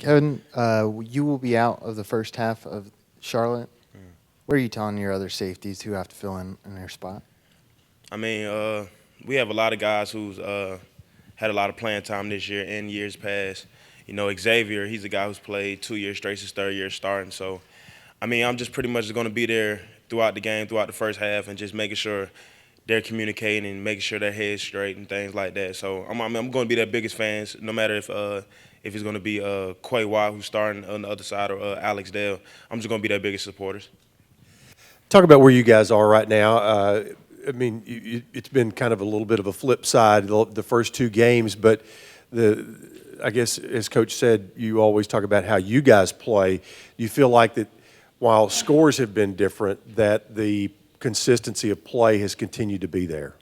Kevin, you will be out of the first half of Charlotte. What are you telling your other safeties who have to fill in their spot? I mean, we have a lot of guys who's had a lot of playing time this year and years past. You know, Xavier, he's a guy who's played 2 years straight, his third year starting. So, I mean, I'm just pretty much going to be there throughout the game, throughout the first half, and just making sure they're communicating and making sure their head's straight and things like that. So I'm going to be their biggest fans, no matter if it's going to be Quay Watt who's starting on the other side or Alex Dale. I'm just going to be their biggest supporters. Talk about where you guys are right now. I mean, it's been kind of a little bit of a flip side the first two games, but I guess as Coach said, you always talk about how you guys play. Do you feel like that while scores have been different, that the consistency of play has continued to be there?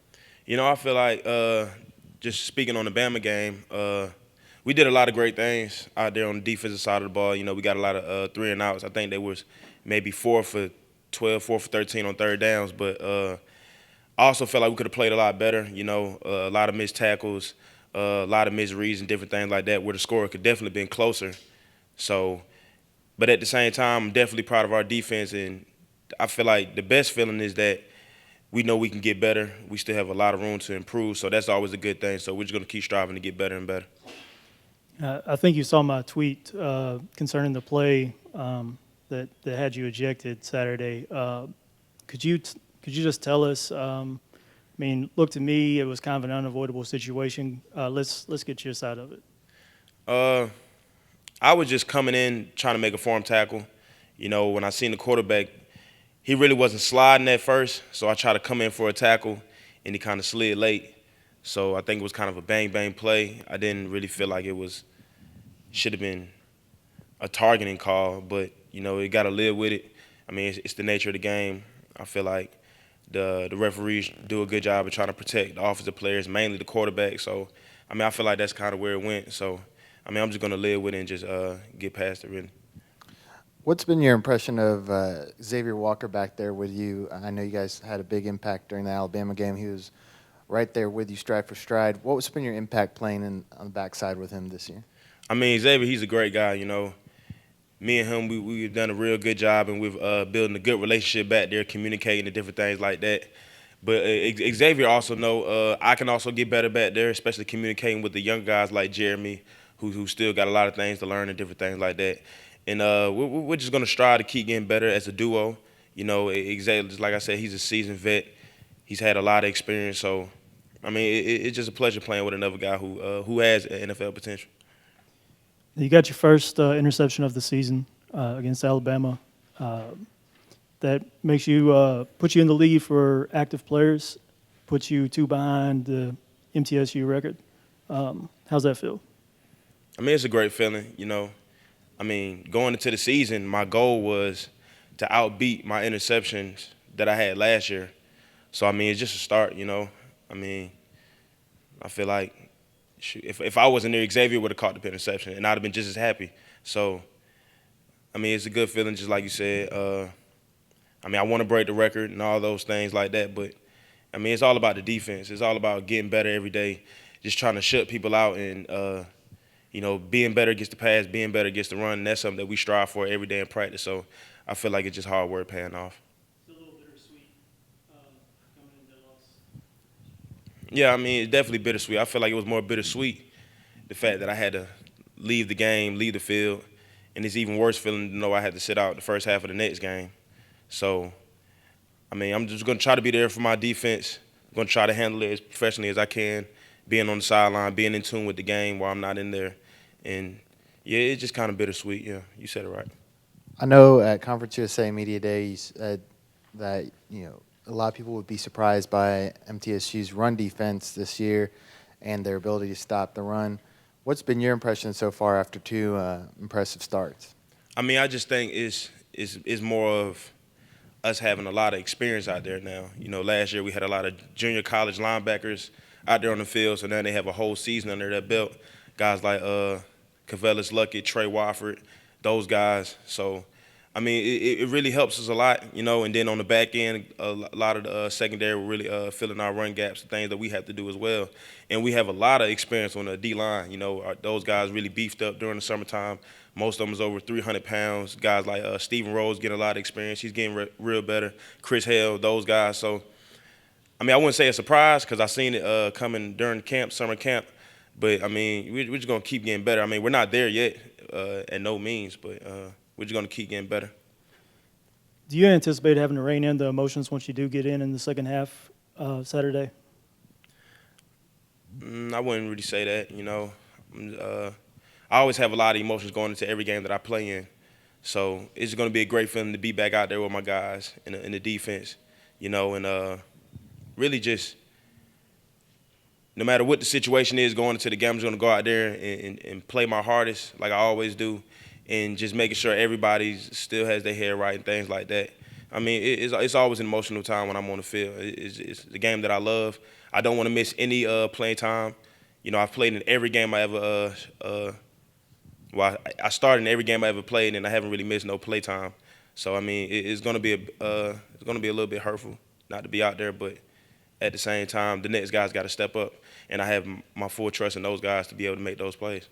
You know, I feel like just speaking on the Bama game, we did a lot of great things out there on the defensive side of the ball. You know, we got a lot of 3-and-outs. I think they was maybe 4 for 12, 4 for 13 on third downs, but I also felt like we could have played a lot better. You know, a lot of missed tackles, a lot of missed reads and different things like that, where the score could definitely been closer. So, but at the same time, I'm definitely proud of our defense, and I feel like the best feeling is that we know we can get better. We still have a lot of room to improve, so that's always a good thing. So we're just going to keep striving to get better and better. I think you saw my tweet concerning the play that had you ejected Saturday. Could you just tell us? I mean, look, to me, it was kind of an unavoidable situation. Let's get your side of it. Uh, I was just coming in trying to make a form tackle. You know, when I seen the quarterback, he really wasn't sliding at first, so I tried to come in for a tackle, and he kind of slid late. So I think it was kind of a bang-bang play. I didn't really feel like it should have been a targeting call, but, you know, you got to live with it. I mean, it's the nature of the game. I feel like the referees do a good job of trying to protect the offensive players, mainly the quarterback. So, I mean, I feel like that's kind of where it went. So, I mean, I'm just going to live with it and just get past it, really. What's been your impression of Xavier Walker back there with you? I know you guys had a big impact during the Alabama game. He was right there with you stride for stride. What's been your impact playing on the backside with him this year? I mean, Xavier, he's a great guy, you know. Me and him, we've done a real good job, and we've building a good relationship back there, communicating and different things like that. But Xavier also know I can also get better back there, especially communicating with the young guys like Jeremy, who still got a lot of things to learn and different things like that. And we're just gonna strive to keep getting better as a duo. You know, Xavier, just like I said, he's a seasoned vet. He's had a lot of experience, so I mean, it's just a pleasure playing with another guy who has NFL potential. You got your first interception of the season against Alabama. That makes you put you in the lead for active players, puts you two behind the MTSU record. How's that feel? I mean, it's a great feeling, you know. I mean, going into the season, my goal was to outbeat my interceptions that I had last year. So, I mean, it's just a start, you know. I mean, I feel like if I wasn't there, Xavier would have caught the interception, and I'd have been just as happy. So, I mean, it's a good feeling, just like you said. I mean, I want to break the record and all those things like that, but, I mean, it's all about the defense. It's all about getting better every day, just trying to shut people out and, you know, being better against the pass, being better against the run, and that's something that we strive for every day in practice. So I feel like it's just hard work paying off. It's a little bittersweet coming in that loss. Yeah, I mean, it's definitely bittersweet. I feel like it was more bittersweet, the fact that I had to leave the game, leave the field, and it's even worse feeling to know I had to sit out the first half of the next game. So, I mean, I'm just going to try to be there for my defense. I'm going to try to handle it as professionally as I can, being on the sideline, being in tune with the game while I'm not in there. And, yeah, it's just kind of bittersweet. Yeah, you said it right. I know at Conference USA Media Day you said that, you know, a lot of people would be surprised by MTSU's run defense this year and their ability to stop the run. What's been your impression so far after two impressive starts? I mean, I just think it's more of us having a lot of experience out there now. You know, last year we had a lot of junior college linebackers out there on the field, so now they have a whole season under their belt. Guys like Cavellis Luckett, Trey Wofford, those guys. So I mean, it really helps us a lot, you know. And then on the back end, a lot of the secondary were really filling our run gaps, the things that we have to do as well. And we have a lot of experience on the D line. You know, those guys really beefed up during the summertime. Most of them is over 300 pounds. Guys like Stephen Rose getting a lot of experience. He's getting real better. Chris Hale, those guys. So, I mean, I wouldn't say a surprise because I seen it coming during camp, summer camp. But I mean, we're just gonna keep getting better. I mean, we're not there yet, at no means, but we're just gonna keep getting better. Do you anticipate having to rein in the emotions once you do get in the second half Saturday? I wouldn't really say that. You know, I always have a lot of emotions going into every game that I play in. So it's gonna be a great feeling to be back out there with my guys in the defense. You know, and really just no matter what the situation is going into the game, I'm just gonna go out there and play my hardest like I always do. And just making sure everybody still has their head right and things like that. I mean, it's always an emotional time when I'm on the field. It's the game that I love. I don't want to miss any playing time. You know, I've played in every game I ever. Well, I started in every game I ever played, and I haven't really missed no play time. So I mean, it's gonna be a little bit hurtful not to be out there, but at the same time, the next guys got to step up, and I have my full trust in those guys to be able to make those plays.